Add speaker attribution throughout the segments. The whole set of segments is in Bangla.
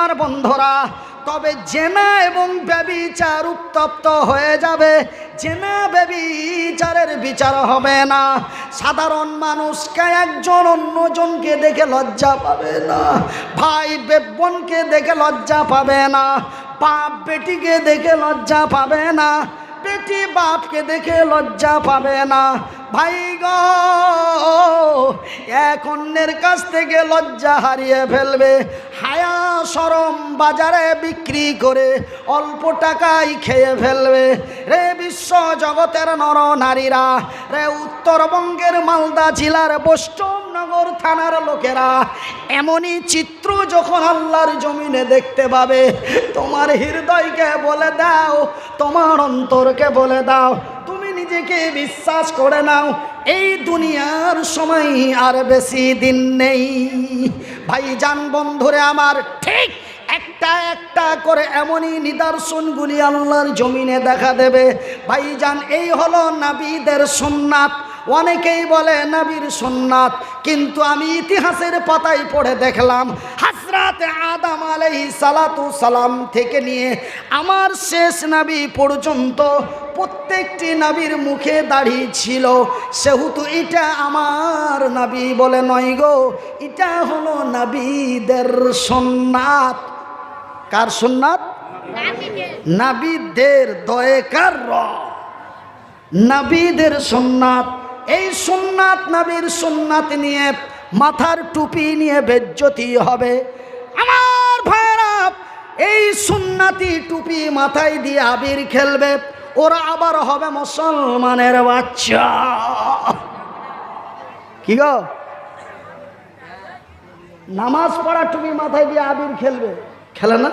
Speaker 1: আমার বন্ধুরা, তবে জেনা এবং ব্যভিচার উত্তপ্ত হয়ে যাবে, জেনা ব্যভিচারের বিচার হবে না। সাধারণ মানুষকে একজন অন্যজনকে দেখে লজ্জা পাবে না, ভাই বোনকে দেখে লজ্জা পাবে না, বাপ বেটিকে দেখে লজ্জা পাবে না, বেটি বাপকে দেখে লজ্জা পাবে না। ভাই গো, এক অন্যের কাছ থেকে লজ্জা হারিয়ে ফেলবে, হায়া শরম বাজারে বিক্রি করে অল্প টাকায় খেয়ে ফেলবে। রে বিশ্ব জগতের নর নারীরা, রে উত্তরবঙ্গের মালদা জেলার বৈষ্ণবনগর থানার লোকেরা, এমনই চিত্র যখন আল্লাহর জমিনে দেখতে পাবে, তোমার হৃদয়কে বলে দাও, তোমার অন্তরকে বলে দাও, তুমি নিজেকে বিশ্বাস করে নাও, এই দুনিয়ার সময় আর বেশি দিন নেই। ভাইজান বন্ধুরে আমার, ঠিক একটা একটা করে এমনই নিদর্শনগুলি আল্লাহর জমিনে দেখা দেবে। ভাইজান, এই হলো নবীদের সুন্নাত। অনেকেই বলে নবীর সুন্নাত, কিন্তু আমি ইতিহাসের পাতায় পড়ে দেখলাম হযরত আদম আলাইহিস সালাতু সালাম থেকে নিয়ে আমার শেষ নবী পর্যন্ত প্রত্যেকটি নবীর মুখে দাড়ি ছিল। সেহেতু এটা আমার নবী বলে নয় গো, এটা হলো নবীদের সুন্নাত। কার সুন্নাত? নবীদের দয়কার নবীদের সুন্নাত। এই সুন্নাত, নবীর সুন্নাত নিয়ে মাথার টুপি নিয়ে বেজ্জতি হবে। আমার ভাইরা, এই সুন্নাতি টুপি মাথায় দিয়ে আবির খেলবে, ওরা আবার হবে মুসলমানের বাচ্চা। কি গো, নামাজ পড়া টুপি মাথায় দিয়ে আবির খেলবে, খেলে না?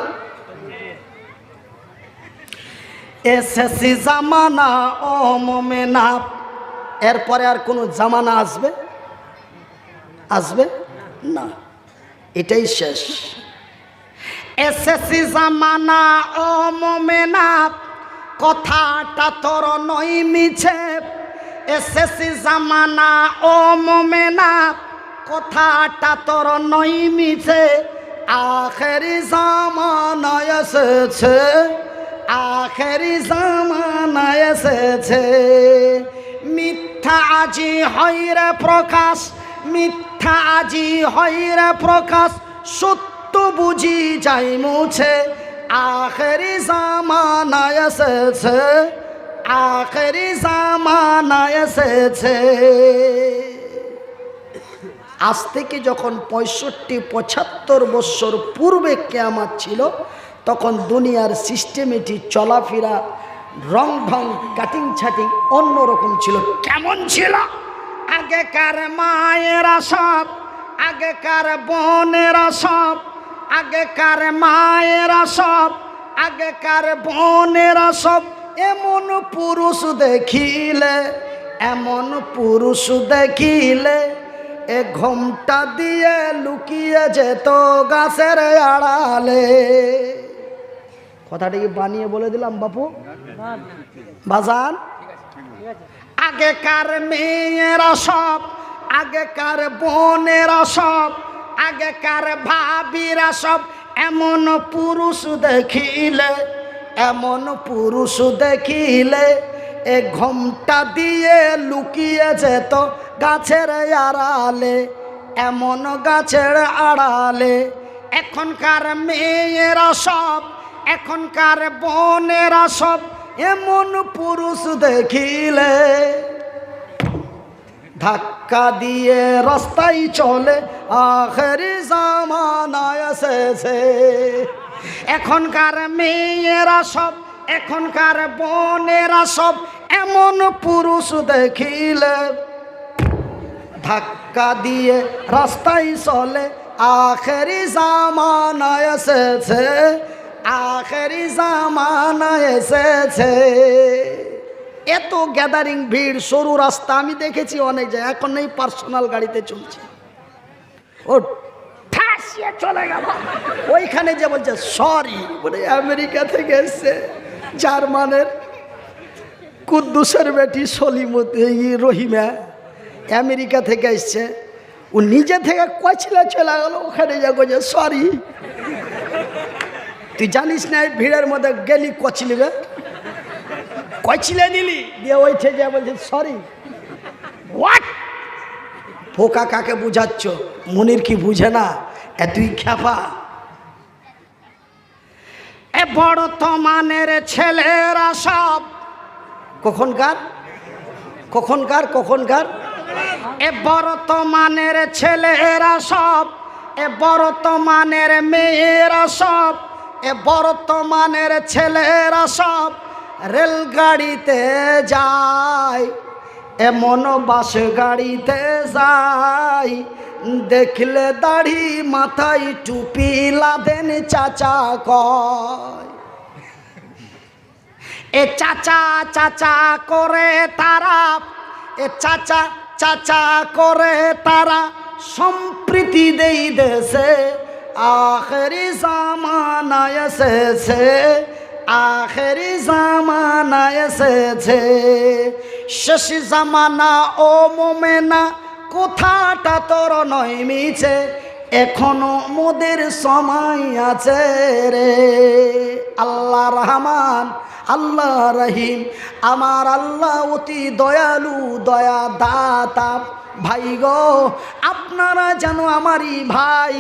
Speaker 1: এসেছি জামানা ও মোমেনা, এরপরে আর কোনো জামানা আসবে? আসবে না, এটাই শেষ। এসেছি জামানা ও মোমেনা, কথাটা তোর নয় মিছে। এসেছি জামানা ও মোমেনা, কথাটা তোর নয় মিছে। আখেরি জামানা এসেছে, আখেরি জামানা এসেছে। মিথ্যা আজি হইরে প্রকাশ, মিথ্যা আজি হইরে প্রকাশ, সত্য বুঝি যাই মুছে। আখেরি জামানা এসেছে, আখেরি জামানা এসেছে। আজ থেকে যখন 65-75 বছর পূর্বে কিয়ামত ছিল, তখন দুনিয়ার সিস্টেমেটিক চলাফেরা, রং ঢং, কাটিং ছাটিং অন্যরকম ছিল। কেমন ছিল? আগেকার মায়েরা সব, আগেকার বোনেরা সব, আগেকার মায়েরা সব, আগেকার বোনেরা সব এমন পুরুষ দেখিলে, এমন পুরুষ দেখিলে এ ঘোমটা দিয়ে লুকিয়ে যেত গাছের আড়ালে। কথাটা কি বানিয়ে বলে দিলাম বাপু? বাজান, আগেকার মেয়েরা সব, আগেকার বোনেরা সব, আগেকার ভাবিরা সব এমন পুরুষ দেখিলে, এমন পুরুষ দেখিলে এ ঘোমটা দিয়ে লুকিয়ে যেত গাছের আড়ালে, এমন গাছের আড়ালে। এখনকার মেয়েরা সব, এখনকার বোনেরা সব এমন পুরুষ দেখিলে ধাক্কা দিয়ে রাস্তায় চলে। আখেরি জামানা এসেছে। এখনকার মেয়েরা সব, এখনকার বোনেরা সব এমন পুরুষ দেখিলে ধাক্কা দিয়ে রাস্তায় চলে। আখেরি জামানা এসেছে, আখেরি জামানা এসেছে। এত গ্যাদারিং ভিড়, সরু রাস্তা আমি দেখেছি অনেক জায়গায়। এখন নেই, পার্সোনাল গাড়িতে চলছে। ও ঠাসিয়ে চলে গেল ওইখানে, যে বলছে সরি, বলে আমেরিকা থেকে এসছে, জার্মানের কুদ্দুসের বেটি সলিমতি রহিমা আমেরিকা থেকে এসছে। ও নিজে থেকে কইছিল চলে গেল, ওখানে যা বলছে সরি। তুই জানিস না এই ভিড়ের মধ্যে গেলি কচলিবে, কচলে দিলি দিয়ে ওইঠে যা বলছে সরি। হোয়াট? পোকা কাকে বুঝাচ্ছ? মনির কি বুঝে না? তুই খ্যাপা। এ বর্তমানের ছেলেরা সব কখনকার কখনকার কখনকার এ বর্তমানের ছেলেরা সব, এ বর্তমানের মেয়েরা সব, এ বর্তমানের ছেলেরা সব রেলগাড়িতে যায়, এমন বাস গাড়িতে যায়, দেখলে দাড়ি মাথায় টুপি লাদেন চাচা কয়। এ চাচা চাচা করে তারা, এ চাচা চাচা করে তারা সম্প্রীতি দেই দেশে, আখেরি জামানা এসেছে, আখেরি জামানা এসেছে। শেষ জামানা ও মোমেনা কথাটা তোর নয় মিছে, এখনো মোদের সময় আছে রে। আল্লাহ রহমান আল্লাহ রহিম, আমার আল্লাহ অতি দয়ালু দয়া দাতা। ভাই গো, আপনারা যেন আমারই ভাই,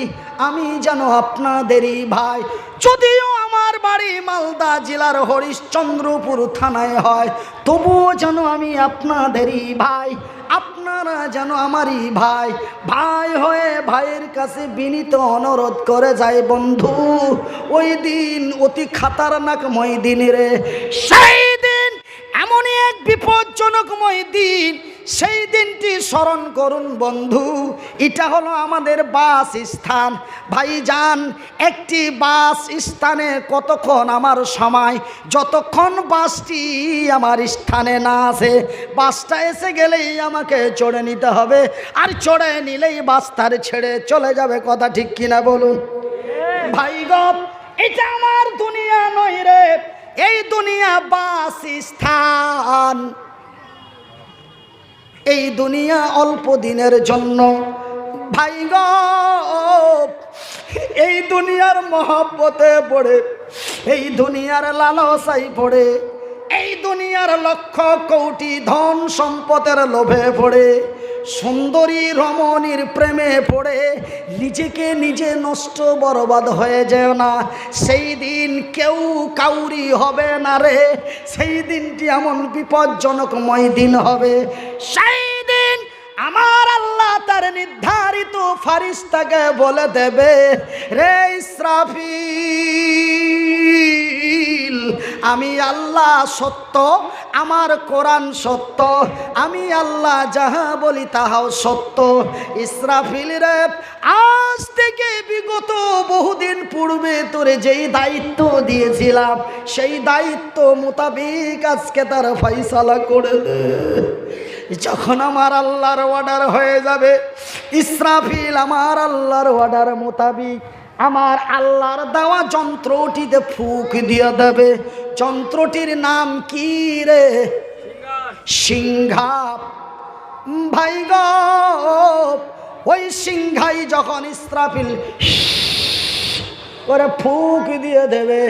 Speaker 1: আমি যেন আপনাদেরই ভাই। যদিও আমার বাড়ি মালদা জেলার হরিশ্চন্দ্রপুর থানায় হয়, তবুও যেন আমি আপনাদেরই ভাই, আপনারা যেন আমারই ভাই। ভাই হয়ে ভাইয়ের কাছে বিনীত অনুরোধ করে যায়, বন্ধু ওই দিন অতি খাতারনাকময় দিন রে। সেই দিন এমনই এক বিপজ্জনকময় দিন, সেই দিনটি স্মরণ করুন বন্ধু। এটা হলো আমাদের বাস স্থান। ভাইজান, একটি বাস স্থানে কতক্ষণ আমার সময়, যতক্ষণ বাসটি আমার স্থানে না আসে, বাসটা এসে গেলেই আমাকে চড়ে নিতে হবে, আর চড়ে নিলেই বাস তার ছেড়ে চলে যাবে। কথা ঠিক কিনা বলুন ভাই গো? এটা আমার দুনিয়া নয় রে, এই দুনিয়া বাস স্থান। এই দুনিয়া অল্প দিনের জন্য ভাই গো। এই দুনিয়ার মহব্বতে পড়ে, এই দুনিয়ার লালসায় পড়ে, এই দুনিয়ার লক্ষ কোটি ধন সম্পদের লোভে পড়ে, সুন্দরী রমণীর প্রেমে পড়ে নিজেকে নিজে নষ্ট বরবাদ হয়ে যেও না। সেই দিন কেউ কাউরি হবে না রে। সেই দিনটি এমন বিপজ্জনকময় দিন হবে। সেই দিন আমার আল্লাহ তার নির্ধারিত ফারিস্তাকে বলে দেবে, রে ইসরাফিল, আমি আল্লাহ সত্য, আমার কোরআন সত্য, আমি আল্লাহ যাহা বলি তাহাও সত্য। ইসরাফিল রে, আজ থেকে বিগত বহুদিন পূর্বে তোরে যেই দায়িত্ব দিয়েছিলাম, সেই দায়িত্ব মোতাবেক আজকে তার ফয়সালা করে দে। যখন আমার আল্লাহর অর্ডার হয়ে যাবে, ইসরাফিল আমার আল্লাহর অর্ডার মোতাবেক আমার আল্লাহর দেওয়া যন্ত্রটিতে ফুঁক দিয়ে দেবে। যন্ত্রটির নাম কি রে? সিংহা। ভাই গো, ওই সিংহাই যখন ইসরাফিল করে ফুঁক দিয়ে দেবে,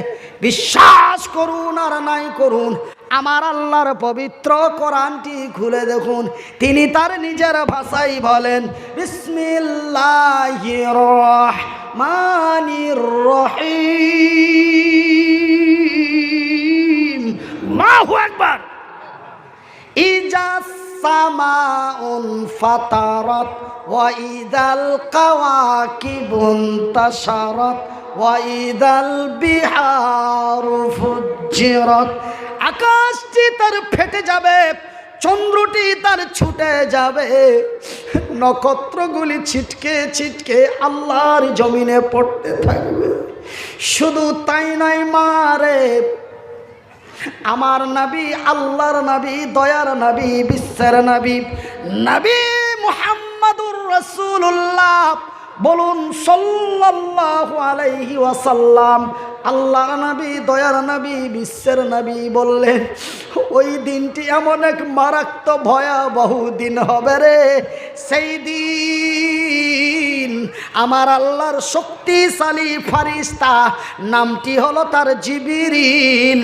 Speaker 1: বিশ্বাস করুন আর নাই করুন, আমার আল্লাহর পবিত্র কোরআনটি খুলে দেখুন, তিনি তার নিজের ভাষায় বলেন, বিসমিল্লাহির রহমানির রহিম। আল্লাহু আকবার। ইজা সামাউন ফাতারাত ওয়া ইদাল কাওয়াকিবুন তাশারাত ওয়া ইদাল বিহারু ফুজ্জিরাত। আকাশটি তার ফেটে যাবে, চন্দ্রটি তার ছুটে যাবে, নক্ষত্রগুলি ছিটকে ছিটকে আল্লাহর জমিনে পড়তে থাকবে। শুধু তাই নয় মারে, আমার নবী, আল্লাহর নবী, দয়ার নবী, বিশ্বের নবী, নবী মুহাম্মাদুর রাসূলুল্লাহ বলুন সাল্লাল্লাহু আলাইহি ওয়াসাল্লাম, আল্লাহর নবী, দয়ার নবী, বিশ্বের নবী বললেন, ওই দিনটি এমন এক মারাত্মক ভয়াবহ দিন হবে রে। সেই দিন আমার আল্লাহর শক্তিশালী ফারিস্তা, নামটি হলো তার জিবরিল,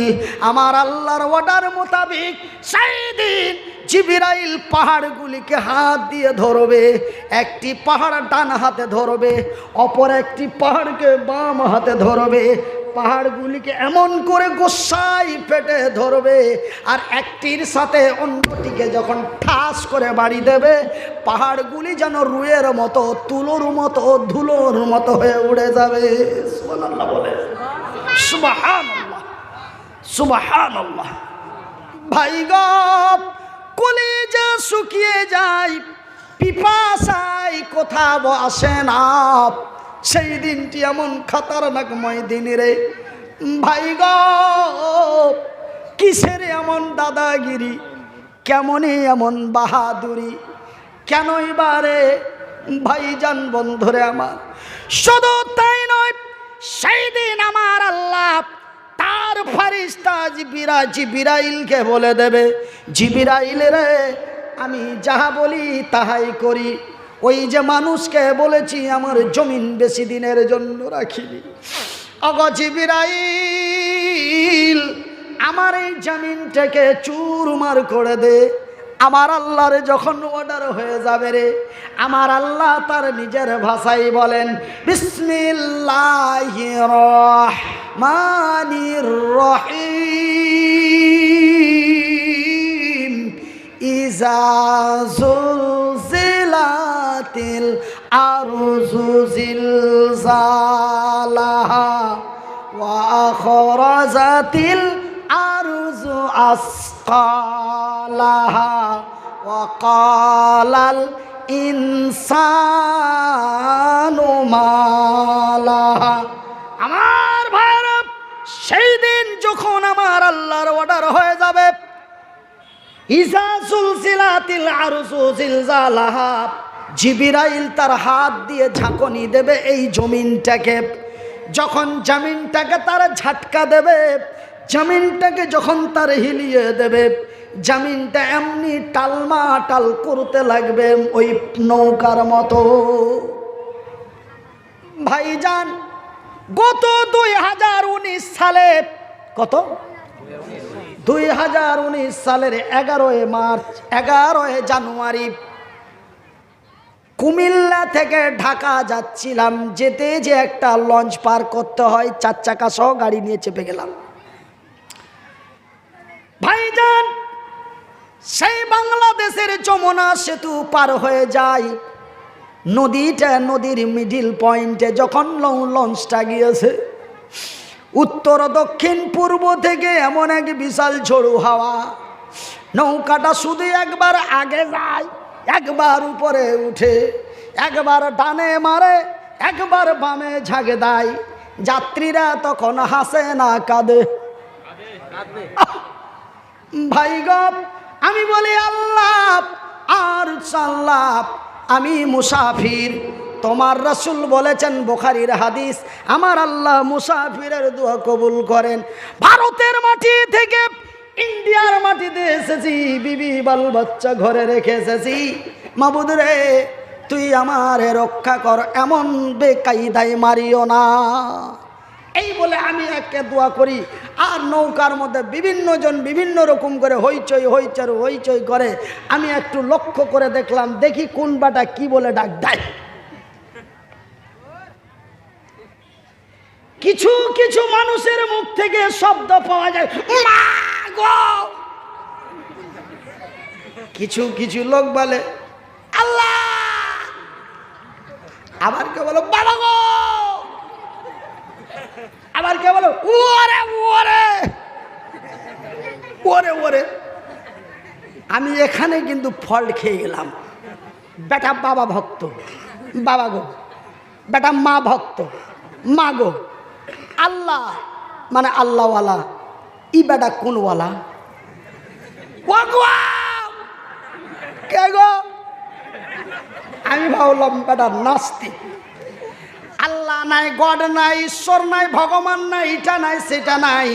Speaker 1: আমার আল্লাহর অর্ডার মোতাবেক সেই দিন জিবরাইল পাহাড়গুলিকে হাত দিয়ে ধরবে। একটি পাহাড় ডান হাতে ধরবে, অপর একটি পাহাড়কে বাম হাতে ধরবে। পাহাড়গুলিকে এমন করে গোসাই পেটে ধরবে, আর একটির সাথে অন্যটিকে যখন ঠাস করে বাড়ি দেবে, পাহাড়গুলি যেন রুয়ের মতো, তুলোর মতো, ধুলোর মতো হয়ে উড়ে যাবে। সুবহানাল্লাহ বলে, সুবহানাল্লাহ, সুবহানাল্লাহ। ভাই গো, কলিজা শুকিয়ে যায়, পিপাসায় কোথাও আসে না। সেই দিনটি এমন খতরনাকময় দিন রে ভাই গো। কিসের এমন দাদাগিরি, কেমনই এমন বাহাদুরি, কেনই বারে ভাইজান বন্ধুরে আমার। শুধু তাই নয়, সেই দিন আমার আল্লাহ তার ফারিস্তা জিবরাইলকে বলে দেবে, জিবরাইল রে, আমি যাহা বলি তাহাই করি। ওই যে মানুষকে বলেছি আমার জমিন বেশি দিনের জন্য রাখিনি, অগো জিবরাইল, আমার এই জমিনটাকে চুরমার করে দে। আমার আল্লাহর যখন অর্ডার হয়ে যাবে রে, আমার আল্লাহ তার নিজের ভাষায় বলেন, বিসমিল্লাহির রহমানির রহিম, ইজা যুলজিলাতিল আরযু জিলজালাহা ওয়া আখরাজাতিল আরযু আসকালাহা ওয়া ক্বালাল ইনসানু মা লাহা। আমার ভাইরা, সেই দিন যখন আমার আল্লাহর অর্ডার হয়ে যাবে, ইজা সুলসিলাতিল আরযু জিলজালাহা, জিবরাইল তার হাত দিয়ে ঝাঁকুনি দেবে এই জমিনটাকে। যখন জমিনটাকে তার ঝাটকা দেবে, জমিনটাকে যখন তার হিলিয়ে দেবে, জমিনটা এমনি টালমাটাল করতে লাগবে ওই নৌকার মতো। ভাইজান, গত 2019 সালে, কত 2019 সালের 11 মার্চ, 11 জানুয়ারি কুমিল্লা থেকে ঢাকা যাচ্ছিলাম। যেতে যে একটা লঞ্চ পার করতে হয়, 4 চাকা সহ গাড়ি নিয়ে চেপে গেলাম। ভাইজান, সেই বাংলাদেশের যমুনা সেতু পার হয়ে যায়, নদীর মিডিল পয়েন্টে যখন লঞ্চটা গিয়েছে, উত্তর দক্ষিণ পূর্ব থেকে এমন এক বিশাল ঝোড়ো হাওয়া, নৌকাটা শুধু একবার আগে যায়, একবার উপরে উঠে, একবার ডানে মারে, একবার বামে ঝাঁকে দেয়। যাত্রীরা তখন হাসে না কাঁদে। ভাই গো, আমি বলি আল্লাহ আর সাল্লাহ, আমি মুসাফির। তোমার রাসূল বলেছেন, বুখারীর হাদিস, আমার আল্লাহ মুসাফিরের দোয়া কবুল করেন। ভারতের মাটি থেকে ইন্ডিয়ার মাটিতে এসেছি, বিবি বাল বাচ্চা ঘরে রেখে এসেছি। মাবুদ রে, তুই আমারে রক্ষা কর, এমন বেকায়দায় মারিও না। এই বলে আমি একে দোয়া করি, আর নৌকার মধ্যে বিভিন্ন জন বিভিন্ন রকম করে হইচই হইচই হইচই করে। আমি একটু লক্ষ্য করে দেখলাম, দেখি কোন বাটা কি বলে ডাক দেয়। কিছু কিছু মানুষের মুখ থেকে শব্দ পাওয়া যায়, মা গো। কিছু কিছু লোক বলে আল্লাহ, আবার কে বলো বাবা গো, আবার কে বলো ওরে ওরে ওরে ওরে। আমি এখানে কিন্তু ফল্ট খেয়ে গেলাম। বেটা বাবা ভক্ত, বাবা গো, বেটা মা ভক্ত, মা গো। আল্লাহ মানে আল্লাহওয়ালা, ই বেটা কোনওয়ালা? কে গো? আমি ভাবলাম বেটা নাস্তিক। আল্লাহ নাই, গড নাই, ঈশ্বর নাই, ভগবান নাই, এটা নাই সেটা নাই।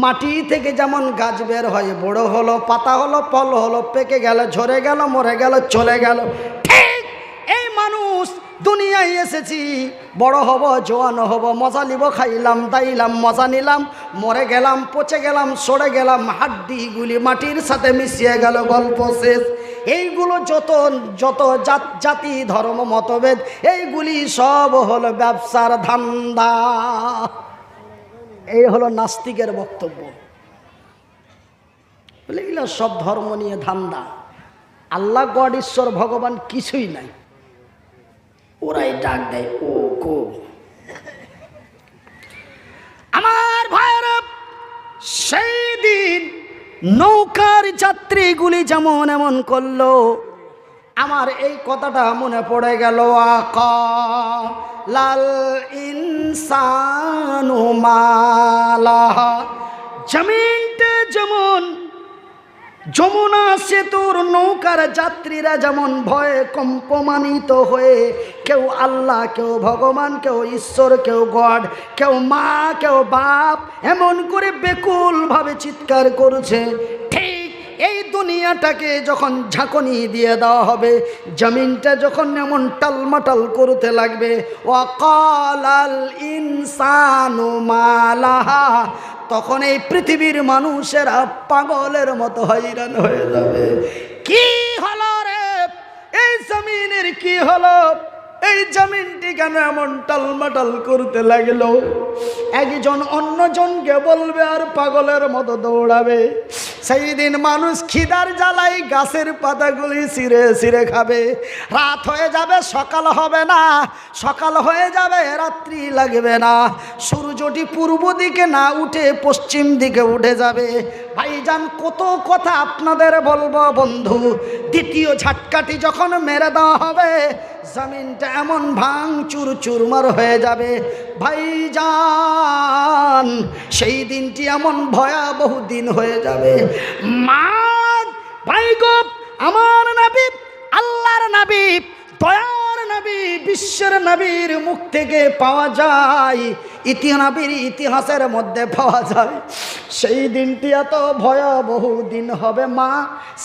Speaker 1: মাটি থেকে যেমন গাছ বের হয়, বড় হলো, পাতা হলো, ফল হলো, পেকে গেল, ঝরে গেল, মরে গেল, চলে গেল, ঠিক এই মানুষ দুনিয়ায় এসেছি, বড় হব, জোয়ান হব, মজা নিব, খাইলাম দাইলাম, মজা নিলাম, মরে গেলাম, পচে গেলাম, সরে গেলাম, হাড্ডিগুলি মাটির সাথে মিশিয়ে গেল, গল্প শেষ। এইগুলো যত যত জাতি ধর্ম মতভেদ, এইগুলি সব হলো ব্যবসার ধান্দা। এই হলো নাস্তিকের বক্তব্য। এগুলো সব ধর্ম নিয়ে ধান্দা। আল্লাহ, গড, ঈশ্বর, ভগবান কিছুই নাই। ওরাই ডাক দেয় ও গো। আমার ভাইরা, সেই দিন নৌকার যাত্রীগুলি যেমন এমন করলো, আমার এই কথাটা মনে পড়ে গেল। আকা লাল ইনসানু মালাহা, জমিনটা যেমন যমুনা সেতুর নৌকার যাত্রীরা যেমন ভয়ে কম্পমানিত হয়ে, কেউ আল্লাহ, কেউ ভগবান, কেউ ঈশ্বর, কেউ গড, কেউ মা, কেউ বাপ, এমন করে বেকুলভাবে চিৎকার করছে, ঠিক এই দুনিয়াটাকে যখন ঝাঁকুনি দিয়ে দেওয়া হবে, জমিনটা যখন এমন টালমাটাল করতে লাগবে, ওয়াকালাল ইনসানু মালাহা, তখন এই পৃথিবীর মানুষেরা পাগলের মতো হয়রান হয়ে যাবে। কি হলো রে, এই জমিনের কি হলো, এই জমিনটি কেন এমন টালমাটাল করতে লাগলো? একজন অন্যজনকে বলবে আর পাগলের মতো দৌড়াবে। সেই দিন মানুষ খিদার জ্বালাই গাছের পাতাগুলি ছিঁড়ে ছিঁড়ে খাবে। রাত হয়ে যাবে, সকাল হবে না, সকাল হয়ে যাবে, রাত্রি লাগবে না। সূর্যটি পূর্ব দিকে না উঠে পশ্চিম দিকে উঠে যাবে। ভাইজান, কত কথা আপনাদের বলবো বন্ধু। দ্বিতীয় ঝাটকাটি যখন মেরে দেওয়া হবে, জমিনটা এমন ভাঙচুর চুরমার হয়ে যাবে ভাইজান, সেই দিনটি এমন ভয়াবহ দিন হয়ে যাবে। মা ভাই গো, আমার নবী, আল্লাহর নবী, দয়ার নবী, বিশ্বের নবীর মুখ থেকে পাওয়া যায়, নবীর ইতিহাসের মধ্যে পাওয়া যায়। সেই দিনটি এত ভয়াবহ দিন হবে মা,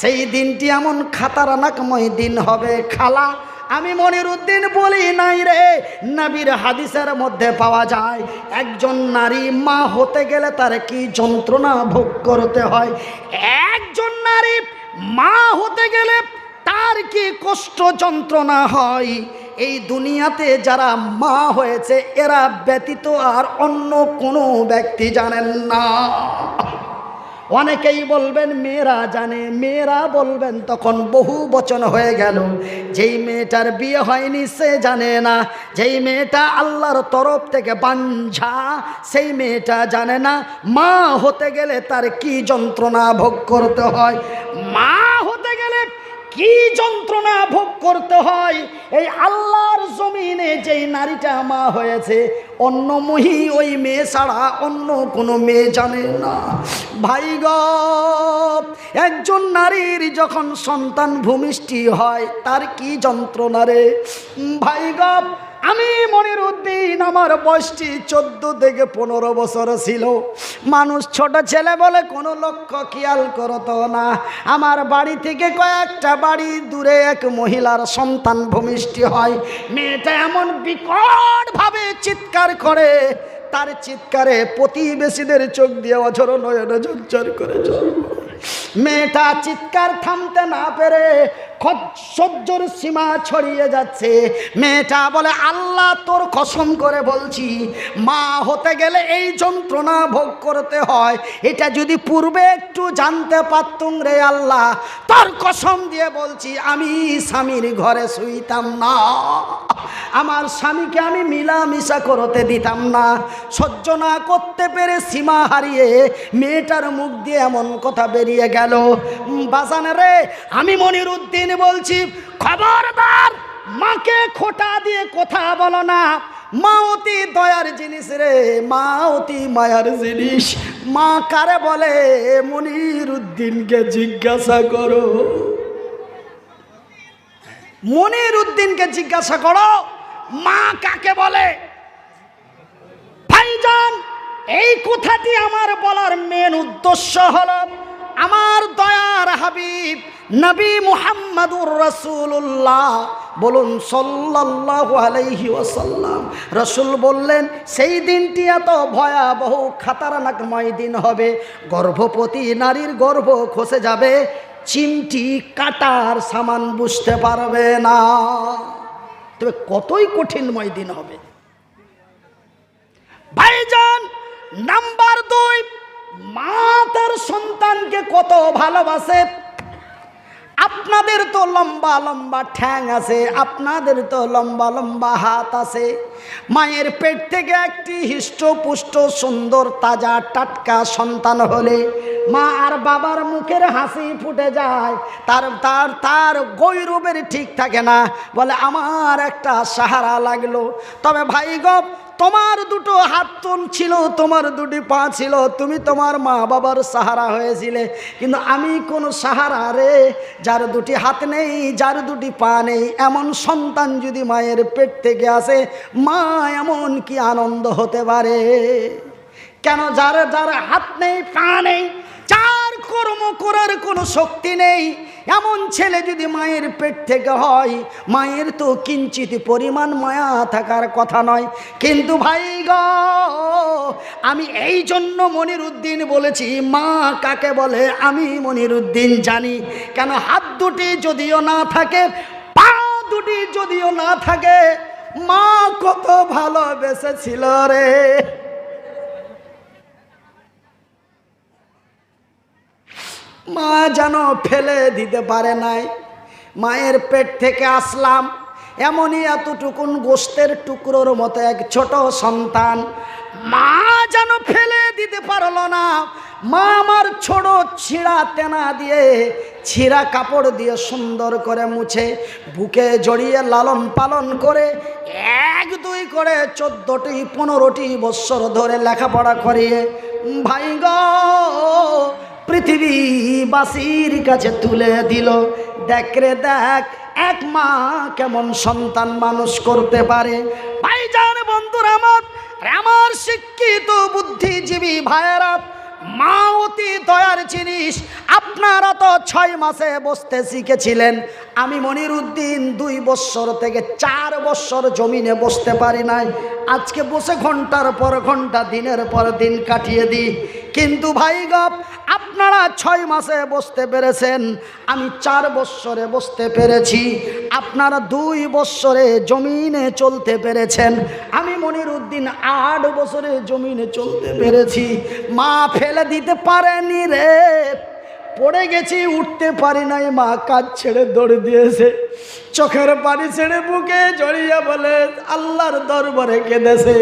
Speaker 1: সেই দিনটি এমন খাতারনাকময় দিন হবে খালা। আমি মনিরুদ্দিন বলি নাই রে, নবীর হাদিসের মধ্যে পাওয়া যায়, একজন নারী মা হতে গেলে তার কি যন্ত্রণা ভোগ করতে হয়, একজন নারী মা হতে গেলে তার কি কষ্ট যন্ত্রণা হয়, এই দুনিয়াতে যারা মা হয়েছে এরা ব্যতীত আর অন্য কোনো ব্যক্তি জানেন না। অনেকেই বলবেন মেয়েরা জানে, মেয়েরা বলবেন তখন বহু বচন হয়ে গেল। যেই মেয়েটার বিয়ে হয়নি সে জানে না, যেই মেয়েটা আল্লাহর তরফ থেকে বাঞ্ঝা সেই মেয়েটা জানে না মা হতে গেলে তার কি যন্ত্রণা ভোগ করতে হয়। মা হতে গেলে কি যন্ত্রণা ভোগ করতে হয়, এই আল্লাহর জমিনে যেই নারীটা মা হয়েছে অন্য মহি ওই মেয়ে ছাড়া অন্য কোনো মেয়ে জানে না। ভাই গো, একজন নারীর যখন সন্তান ভূমিষ্ঠি হয় তার কি যন্ত্রণা রে ভাই গো। আমি মনিরুদ্দিন, আমার বয়সটি 14 থেকে 15 বছর ছিল। মানুষ ছোট ছেলে বলে কোনো লক্ষ্য খেয়াল করতো না। আমার বাড়ি থেকে কয়েকটা বাড়ি দূরে এক মহিলার সন্তান ভূমিষ্ঠি হয়। মেয়েটা এমন বিকটভাবে চিৎকার করে, তার চিৎকারে প্রতিবেশীদের চোখ দিয়ে অঝর নয়নে ঝরঝর করে জল। মেয়েটা চিৎকার থামতে না পেরে সহ্যর সীমা ছড়িয়ে যাচ্ছে। মেয়েটা বলে, আল্লাহ তোর কসম করে বলছি, মা হতে গেলে এই যন্ত্রণা ভোগ করতে হয়, এটা যদি পূর্বে একটু জানতে পারতুম রে আল্লাহ, তোর কসম দিয়ে বলছি আমি স্বামীর ঘরে শুইতাম না, আমার স্বামীকে আমি মিলামিশা করতে দিতাম না। সহ্য না করতে পেরে সীমা হারিয়ে মেয়েটার মুখ দিয়ে এমন কথা বেরিয়ে গেল। বাজান রে, আমি মনিরুদ্দিন বলছি, খবরদার মাকে খোটা দিয়ে কথা বলো না। মা অতি দয়ার জিনিস রে, মা অতি মায়ার জিনিস। মা কারে বলে মনিরুদ্দিনকে জিজ্ঞাসা করো, মনিরুদ্দিনকে জিজ্ঞাসা করো মা কাকে বলে। এই কথাটি আমার বলার মেন উদ্দেশ্য হলো আমার দয়ার হাবিব নবী মুহাম্মদুর রাসূলুল্লাহ বলুন সাল্লাল্লাহু আলাইহি ওয়াসাল্লাম রাসূল বললেন সেই দিনটি এত ভয়াবহ খাতারনাকময় দিন হবে, গর্ভবতী নারীর গর্ভ খসে যাবে, চিমটি কাটার সামান বুঝতে পারবে না। তবে কতই কঠিনময় দিন হবে ভাইজান। নাম্বার 2, মা তার সন্তানকে কত ভালোবাসে। আপনাদের তো লম্বা লম্বা ঠ্যাং আছে, আপনাদের তো লম্বা লম্বা হাত আছে। মায়ের পেট থেকে একটি হৃষ্টপুষ্ট সুন্দর তাজা টাটকা সন্তান হলে মা আর বাবার মুখের হাসি ফুটে যায়, তার তার তার গৈরবের ঠিক থাকে না, বলে আমার একটা সাহারা লাগলো। তবে ভাই গো, তোমার দুটো হাত ছিল, তোমার দুটি পা ছিল, তুমি তোমার মা বাবার সাহারা হয়েছিলে, কিন্তু আমি কোন সাহারা রে? যার দুটি হাত নেই, যার দুটি পা নেই, এমন সন্তান যদি মায়ের পেট থেকে আসে, মা এমন কি আনন্দ হতে পারে? কেন যার যার হাত নেই, পা নেই, যার কর্ম করার কোনো শক্তি নেই, এমন ছেলে যদি মায়ের পেট থেকে হয়, মায়ের তো কিঞ্চিত পরিমাণ মায়া থাকার কথা নয়। কিন্তু ভাই গো, আমি এই জন্য মনিরুদ্দিন বলেছি মা কাকে বলে আমি মনিরুদ্দিন জানি। কেন হাত দুটি যদিও না থাকে, পা দুটি যদিও না থাকে, মা কত ভালোবেসেছিল রে। মা যেন ফেলে দিতে পারে নাই। মায়ের পেট থেকে আসলাম, এমনই এতটুকুন গোস্তের টুকরোর মতো এক ছোট সন্তান, মা যেন ফেলে দিতে পারলো না। মা আমার ছোট ছিঁড়া তেনা দিয়ে, ছিঁড়া কাপড় দিয়ে সুন্দর করে মুছে বুকে জড়িয়ে লালন পালন করে 1-2 করে 14টি 15টি বৎসর ধরে লেখাপড়া করিয়ে ভাই গো পৃথিবীবাসীর কাছে তুলে দিল। দেখ রে দেখ, এক মা কেমন সন্তান মানুষ করতে পারে। ভাইজান বন্ধুরা আমার শিক্ষিত বুদ্ধিজীবী ভাইয়েরা, মা অতি দয়ার জিনিস। আপনারা তো 6 মাসে বসতে শিখেছিলেন, আমি মনিরুদ্দিন 2 বৎসর থেকে 4 বৎসর জমিনে বসতে পারি নাই। আজকে বসে ঘন্টার পর ঘন্টা, দিনের পর দিন কাটিয়ে দিই। কিন্তু ভাই গো, আপনারা 6 মাসে বসতে পেরেছেন, আমি 4 বৎসরে বসতে পেরেছি। আপনারা 2 বৎসরে জমিনে চলতে পেরেছেন, আমি মনিরুদ্দিন 8 বছরে জমিনে চলতে পেরেছি। মা ফেলে দিতে পারেনি রে, পড়ে গেছি, উঠতে পারি নাই, মা কাজ ছেড়ে দৌড় দিয়েছে, চোখের পানি ছেড়ে বুকে জড়িয়ে বলে আল্লাহর দরবারে কেঁদেছে,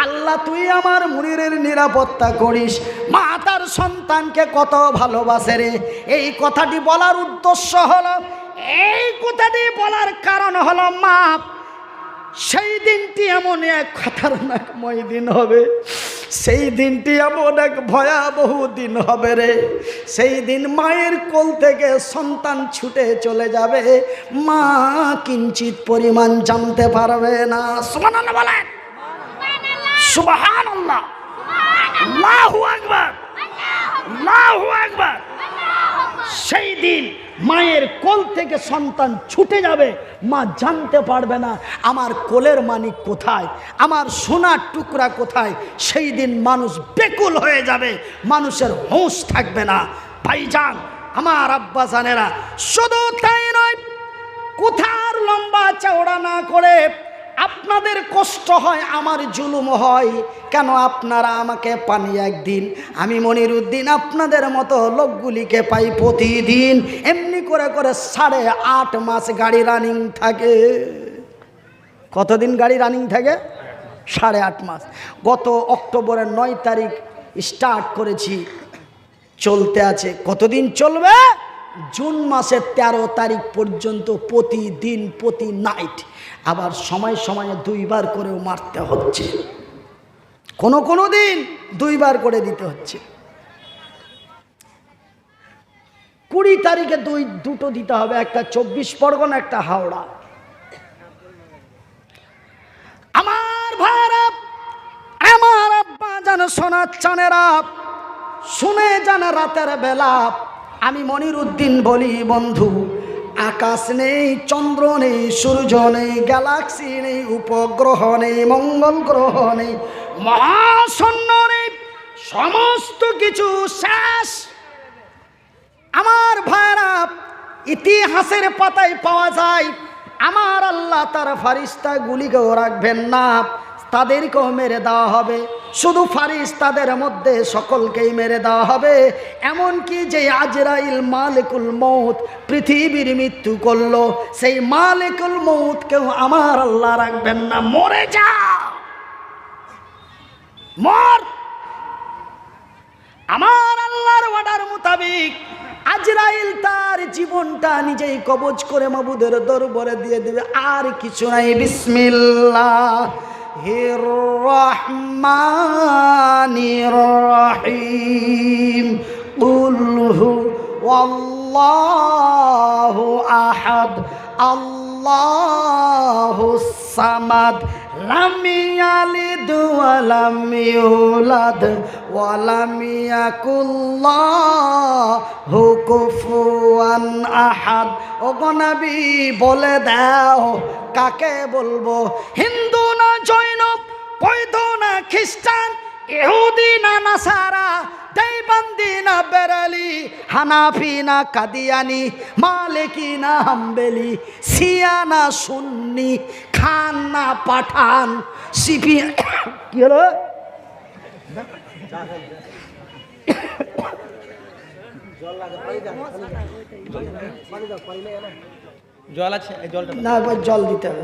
Speaker 1: আল্লাহ তুই আমার মুনিরের নিরাপত্তা করিস। মা তার সন্তানকে কত ভালোবাসে রে। এই কথাটি বলার উদ্দেশ্য হলো, এই কথাটি বলার কারণ হলো মা সেই দিনটি এমন এক খতরনাকময় দিন হবে, সেই দিনটি এমন এক ভয়াবহ দিন হবে রে। সেই দিন মায়ের কোল থেকে সন্তান ছুটে চলে যাবে, মা কিঞ্চিত পরিমাণ জানতে পারবে না। সুবহানাল্লাহ বলেন, সুবহানাল্লাহ, আল্লাহু আকবার, আল্লাহু আকবার। সেই দিন মায়ের কোল থেকে সন্তান ছুটে যাবে, মা জানতে পারবে না আমার কোলের মানিক কোথায়, আমার সোনার টুকরা কোথায়। সেই দিন মানুষ বেকুল হয়ে যাবে, মানুষের হুঁশ থাকবে না। ভাইজান আমার আব্বা জানেরা, শুধু তাই নয়, কোথার লম্বা চওড়া না করে আপনাদের কষ্ট হয়, আমার জুলুম হয় কেন? আপনারা আমাকে পানি একদিন, আমি মনিরুদ্দিন আপনাদের মতো লোকগুলিকে পাই প্রতিদিন। এমনি করে করে 8.5 মাস গাড়ি রানিং থাকে। কতদিন গাড়ি রানিং থাকে? 8.5 মাস। গত অক্টোবরের 9 তারিখ স্টার্ট করেছি, চলতে আছে। কতদিন চলবে? জুন মাসের 13 তারিখ পর্যন্ত প্রতিদিন, প্রতি নাইট। আবার সময় সময়ে 2 বার করেও মারতে হচ্ছে, কোনো দিন 2 বার করে দিতে হচ্ছে। 20 তারিখে দুটো দিতে হবে, একটা 24 পরগনা, একটা হাওড়া। আমার ভাইরা, আমার আব্বা জানো সোনার চানেরা, শুনে যান রাতের বেলা। আমি মনিরুদ্দিন বলি বন্ধু, আকাশ নেই, চন্দ্র নেই, সূর্য নেই, গ্যালাক্সি নেই, উপগ্রহ নেই, মঙ্গল গ্রহ নেই, মহাশূন্য নেই, সমস্ত কিছু শেষ। আমার ভাইরা, ইতিহাসের পাতায় পাওয়া যায় আমার আল্লাহ তার ফারিস্তা গুলিকেও রাখবেন না, তাদেরকেও মেরে দেওয়া হবে। শুধু ফারিস্তাদের মধ্যে সকলকেই মেরে দেওয়া হবে। এমনকি যে আজরাইল মালিকুল মৌত পৃথিবীর মৃত্যু করলো, সেই মালিকুল মৌতকেও আমার আল্লাহ রাখবেন না। মরে যা, মর। আমার আল্লাহর অর্ডার মোতাবেক আজরাইল তার জীবনটা নিজেই কবজ করে মাবুদের দরবারে দিয়ে দিবে, আর কিছু নাই। বিসমিল্লাহির রহমানির রহিম। কুল হুয়াল্লাহু আহাদ, আল্লাহুস সামাদ, লাম ইয়ালিদ ওয়া লাম ইউলাদ ওয়া লাম ইয়াকুল লাহু কুফুয়ান আহাদ। ওগো নবী বলে দাও কাকে বলবো? হিন্দু না জৈন, বৌদ্ধ না খ্রিস্টান, ইহুদি না নাসারা, দেওবন্দি না বেরেলি, হানাফি না কাদিয়ানি, মালিকি না হাম্বেলি, শিয়া না সুন্নি, খান না পাঠান, সিপি কি হলো?
Speaker 2: জল আছে, জলটা
Speaker 1: না, জল দিতে হবে।